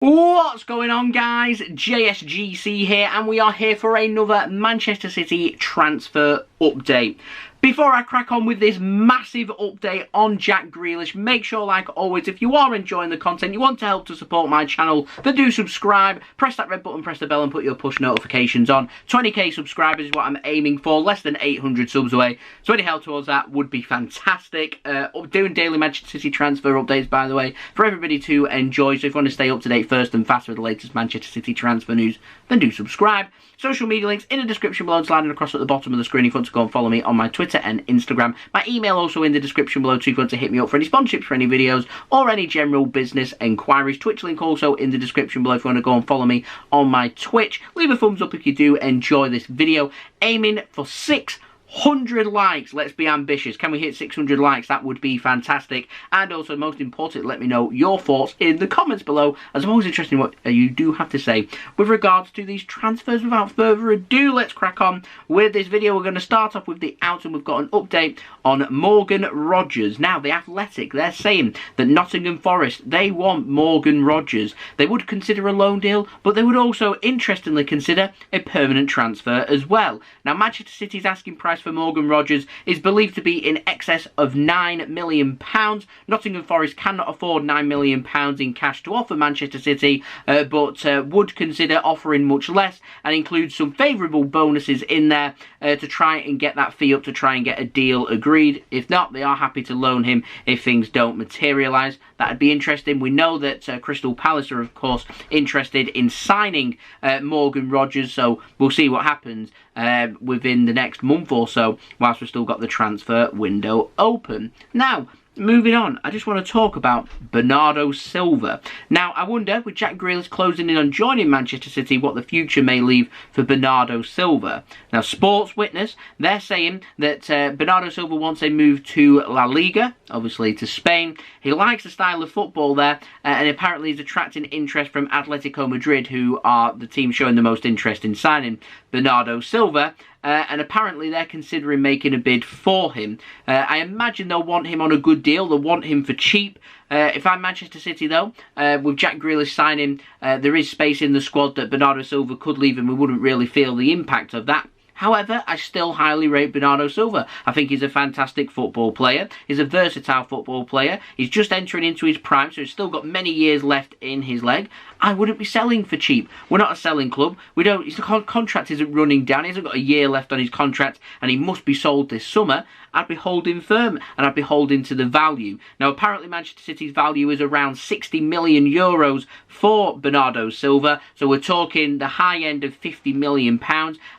What's going on, guys? JSGC here, and we are here for another Manchester City transfer update. Before I crack on with this massive update on Jack Grealish, make sure, like always, if you are enjoying the content, you want to help to support my channel, then do subscribe, press that red button, press the bell and put your push notifications on. 20k subscribers is what I'm aiming for, less than 800 subs away, so any help towards that would be fantastic. Doing daily Manchester City transfer updates, by the way, for everybody to enjoy, so if you want to stay up to date first and fast with the latest Manchester City transfer news, then do subscribe. Social media links in the description below and sliding across at the bottom of the screen if you want to go and follow me on my Twitter and Instagram. My email also in the description below too if you want to hit me up for any sponsorships for any videos or any general business enquiries. Twitch link also in the description below if you want to go and follow me on my Twitch. Leave a thumbs up if you do enjoy this video. Aiming for 600 likes. Let's be ambitious. Can we hit 600 likes? That would be fantastic. And also, most importantly, let me know your thoughts in the comments below, as I'm always interested in what you do have to say with regards to these transfers. Without further ado, let's crack on with this video. We're going to start off with the out, and we've got an update on Morgan Rogers. Now, the Athletic, they're saying that Nottingham Forest, they want Morgan Rogers. They would consider a loan deal, but they would also, interestingly, consider a permanent transfer as well. Now, Manchester City's asking price for Morgan Rogers is believed to be in excess of £9 million. Nottingham Forest cannot afford £9 million in cash to offer Manchester City, but would consider offering much less and include some favourable bonuses in there to try and get that fee up, to try and get a deal agreed. If not, they are happy to loan him if things don't materialise. That'd be interesting. We know that Crystal Palace are, of course, interested in signing Morgan Rogers, so we'll see what happens within the next month or so, whilst we've still got the transfer window open. Now, moving on, I just want to talk about Bernardo Silva. Now, I wonder, with Jack Grealish closing in on joining Manchester City, what the future may leave for Bernardo Silva. Now, Sports Witness, they're saying that Bernardo Silva wants a move to La Liga, obviously to Spain. He likes the style of football there, and apparently is attracting interest from Atletico Madrid, who are the team showing the most interest in signing Bernardo Silva. And apparently they're considering making a bid for him. I imagine they'll want him on a good deal. They'll want him for cheap. If I'm Manchester City, though, with Jack Grealish signing, there is space in the squad that Bernardo Silva could leave, and we wouldn't really feel the impact of that. However, I still highly rate Bernardo Silva. I think he's a fantastic football player. He's a versatile football player. He's just entering into his prime, so he's still got many years left in his leg. I wouldn't be selling for cheap. We're not a selling club. His contract isn't running down. He hasn't got a year left on his contract, and he must be sold this summer. I'd be holding firm, and I'd be holding to the value. Now, apparently Manchester City's value is around €60 million for Bernardo Silva, so we're talking the high end of £50 million.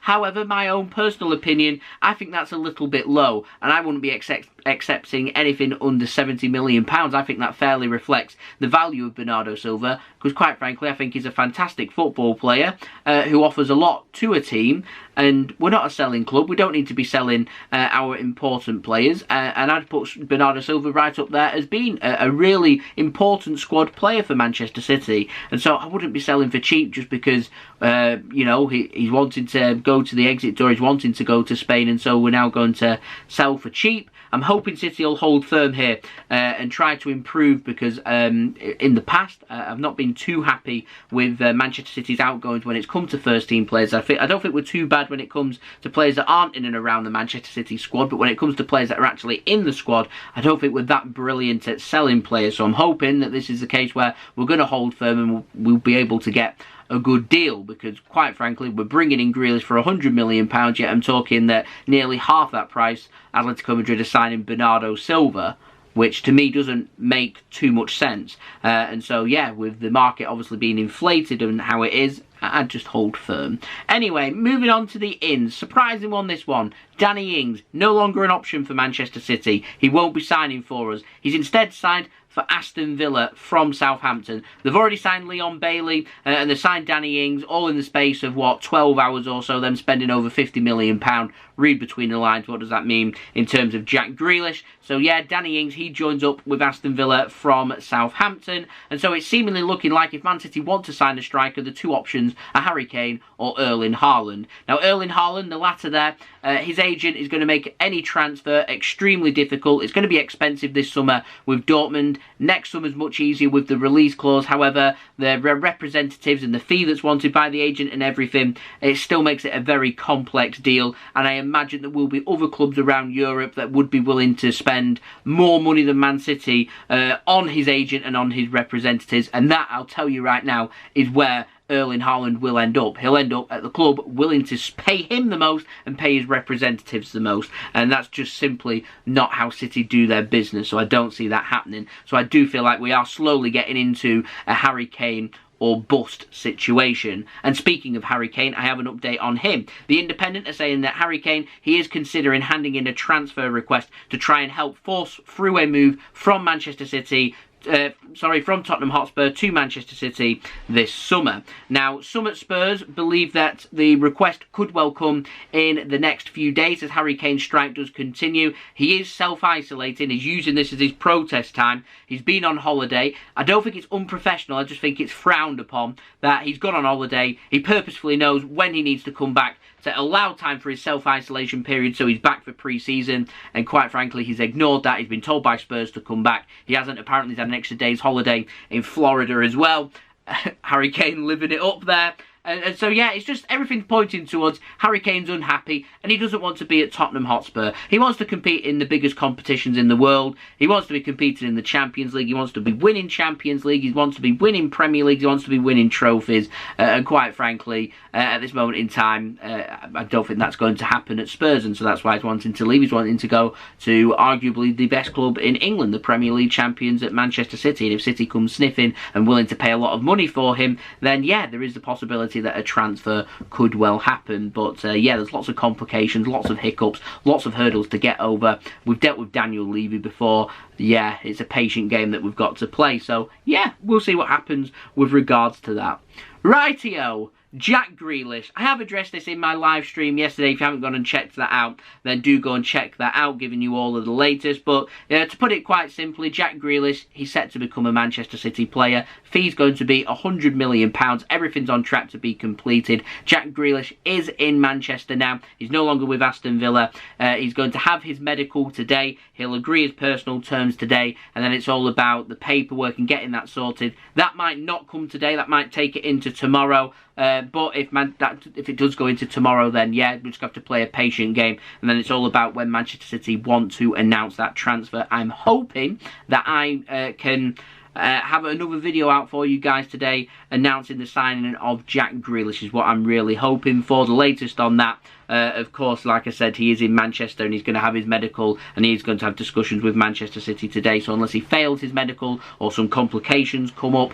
However, my own personal opinion, I think that's a little bit low, and I wouldn't be accepting anything under £70 million. I think that fairly reflects the value of Bernardo Silva, because quite frankly, I think he's a fantastic football player who offers a lot to a team, and we're not a selling club. We don't need to be selling our important players, and I'd put Bernardo Silva right up there as being a really important squad player for Manchester City, and so I wouldn't be selling for cheap just because you know, he's wanting to go to the exit door, he's wanting to go to Spain, and so we're now going to sell for cheap. I'm hoping City will hold firm here and try to improve, because in the past I've not been too happy with Manchester City's outgoings when it's come to first team players. I don't think we're too bad when it comes to players that aren't in and around the Manchester City squad, but when it comes to players that are actually in the squad, I don't think we're that brilliant at selling players. So I'm hoping that this is the case where we're going to hold firm and we'll be able to get a good deal, because quite frankly we're bringing in Grealish for £100 million, yet I'm talking that nearly half that price Atletico Madrid are signing Bernardo Silva, which to me doesn't make too much sense. And so yeah, with the market obviously being inflated and how it is, I'd just hold firm. Anyway, moving on to the ins. Surprising one, this one. Danny Ings, no longer an option for Manchester City. He won't be signing for us. He's instead signed for Aston Villa from Southampton. They've already signed Leon Bailey and they've signed Danny Ings, all in the space of, what, 12 hours or so, them spending over £50 million read between the lines. What does that mean in terms of Jack Grealish? So yeah, Danny Ings, he joins up with Aston Villa from Southampton, and so it's seemingly looking like if Man City want to sign a striker, the two options are Harry Kane or Erling Haaland. Now Erling Haaland, the latter there, his agent is going to make any transfer extremely difficult. It's going to be expensive this summer with Dortmund. Next summer's much easier with the release clause. However, the representatives and the fee that's wanted by the agent and everything, it still makes it a very complex deal, and I imagine there will be other clubs around Europe that would be willing to spend more money than Man City on his agent and on his representatives, and that, I'll tell you right now, is where Erling Haaland will end up. He'll end up at the club willing to pay him the most and pay his representatives the most, and that's just simply not how City do their business, so I don't see that happening. So I do feel like we are slowly getting into a Harry Kane or bust situation. And speaking of Harry Kane, I have an update on him. The Independent are saying that Harry Kane, he is considering handing in a transfer request to try and help force through a move from Manchester City from Tottenham Hotspur to Manchester City this summer. Now, some at Spurs believe that the request could well come in the next few days as Harry Kane's strike does continue. He is self-isolating. He's using this as his protest time. He's been on holiday. I don't think it's unprofessional. I just think it's frowned upon that he's gone on holiday. He purposefully knows when he needs to come back to allow time for his self-isolation period, so he's back for pre-season, and quite frankly he's ignored that. He's been told by Spurs to come back. He hasn't. Apparently he's had an extra day's holiday in Florida as well. Harry Kane living it up there. And so, yeah, it's just everything pointing towards Harry Kane's unhappy and he doesn't want to be at Tottenham Hotspur. He wants to compete in the biggest competitions in the world. He wants to be competing in the Champions League. He wants to be winning Champions League. He wants to be winning Premier League. He wants to be winning trophies. And quite frankly, at this moment in time, I don't think that's going to happen at Spurs. And so that's why he's wanting to leave. He's wanting to go to arguably the best club in England, the Premier League champions at Manchester City. And if City comes sniffing and willing to pay a lot of money for him, then yeah, there is the possibility that a transfer could well happen. But yeah, there's lots of complications, lots of hiccups, lots of hurdles to get over. We've dealt with Daniel Levy before. Yeah, it's a patient game that we've got to play. So yeah, we'll see what happens with regards to that. Rightio. Jack Grealish. I have addressed this in my live stream yesterday. If you haven't gone and checked that out, then do go and check that out, giving you all of the latest. But to put it quite simply, Jack Grealish, he's set to become a Manchester City player. Fee's going to be £100 million. Everything's on track to be completed. Jack Grealish is in Manchester now. He's no longer with Aston Villa. He's going to have his medical today. He'll agree his personal terms today, and then it's all about the paperwork and getting that sorted. That might not come today. That might take it into tomorrow. But if it does go into tomorrow, then yeah, we just have to play a patient game, and then it's all about when Manchester City want to announce that transfer. I'm hoping that I can have another video out for you guys today announcing the signing of Jack Grealish is what I'm really hoping for. The latest on that, of course, like I said, he is in Manchester and he's going to have his medical and he's going to have discussions with Manchester City today. So unless he fails his medical or some complications come up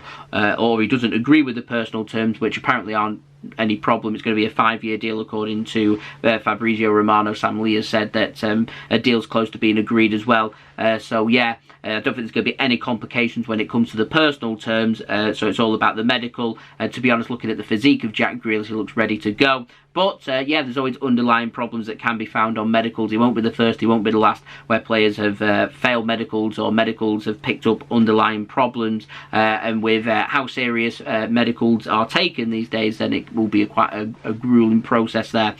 or he doesn't agree with the personal terms, which apparently aren't any problem, it's going to be a 5-year deal according to Fabrizio Romano. Sam Lee has said that a deal's close to being agreed as well. So yeah, I don't think there's going to be any complications when it comes to the personal terms. So it's all about the medical. To be honest, looking at the physique of Jack Grealish, he looks ready to go. But yeah, there's always underlying problems that can be found on medicals. He won't be the first, he won't be the last, where players have failed medicals or medicals have picked up underlying problems. And with how serious medicals are taken these days, then it will be quite a grueling process there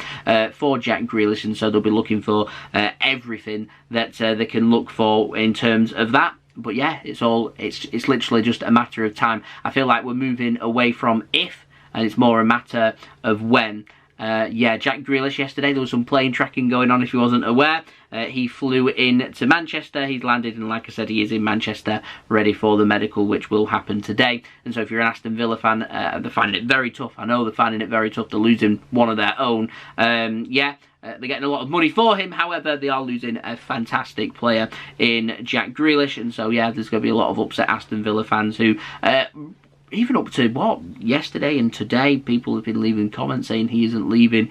for Jack Grealish. And so they'll be looking for everything that they can look for in terms of that. But yeah, it's literally just a matter of time. I feel like we're moving away from if, and it's more a matter of when. Yeah, Jack Grealish yesterday, there was some plane tracking going on if you wasn't aware. He flew in to Manchester, he's landed, and like I said, he is in Manchester ready for the medical, which will happen today. And so if you're an Aston Villa fan, they're finding it very tough. I know they're finding it very tough. They're losing one of their own. Yeah, they're getting a lot of money for him. However, they are losing a fantastic player in Jack Grealish. And so, yeah, there's going to be a lot of upset Aston Villa fans who... even up to, what, yesterday and today, people have been leaving comments saying he isn't leaving,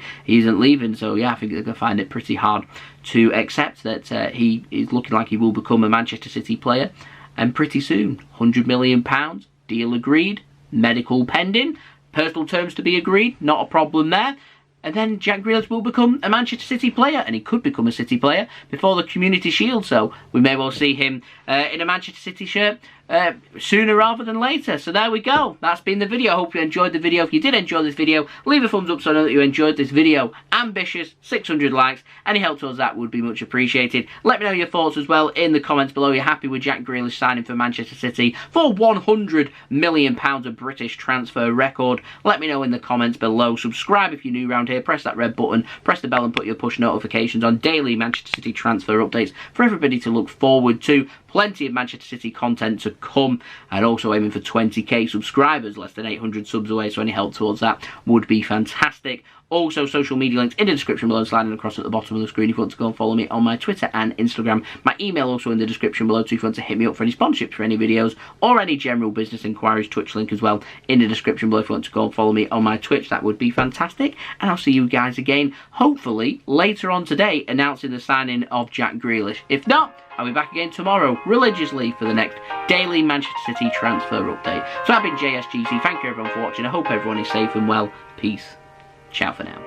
so yeah, I think they're going to find it pretty hard to accept that he is looking like he will become a Manchester City player, and pretty soon. £100 million, deal agreed, medical pending, personal terms to be agreed, not a problem there. and then Jack Grealish will become a Manchester City player, and he could become a City player before the Community Shield, so we may well see him in a Manchester City shirt sooner rather than later. So there we go. That's been the video. I hope you enjoyed the video. If you did enjoy this video, leave a thumbs up so I know that you enjoyed this video. Ambitious, 600 likes. Any help towards that would be much appreciated. Let me know your thoughts as well in the comments below. You're happy with Jack Grealish signing for Manchester City for £100 million, a British transfer record? Let me know in the comments below. Subscribe if you're new around here. Press that red button. Press the bell and put your push notifications on daily Manchester City transfer updates for everybody to look forward to. Plenty of Manchester City content to come, and also aiming for 20k subscribers, less than 800 subs away, so any help towards that would be fantastic. Also, social media links in the description below, sliding across at the bottom of the screen if you want to go and follow me on my Twitter and Instagram. My email also in the description below, too, if you want to hit me up for any sponsorships for any videos or any general business inquiries. Twitch link as well in the description below if you want to go and follow me on my Twitch. That would be fantastic. And I'll see you guys again, hopefully, later on today, announcing the signing of Jack Grealish. If not, I'll be back again tomorrow, religiously, for the next daily Manchester City transfer update. So I've been JSGC. Thank you everyone for watching. I hope everyone is safe and well. Peace. Ciao for now.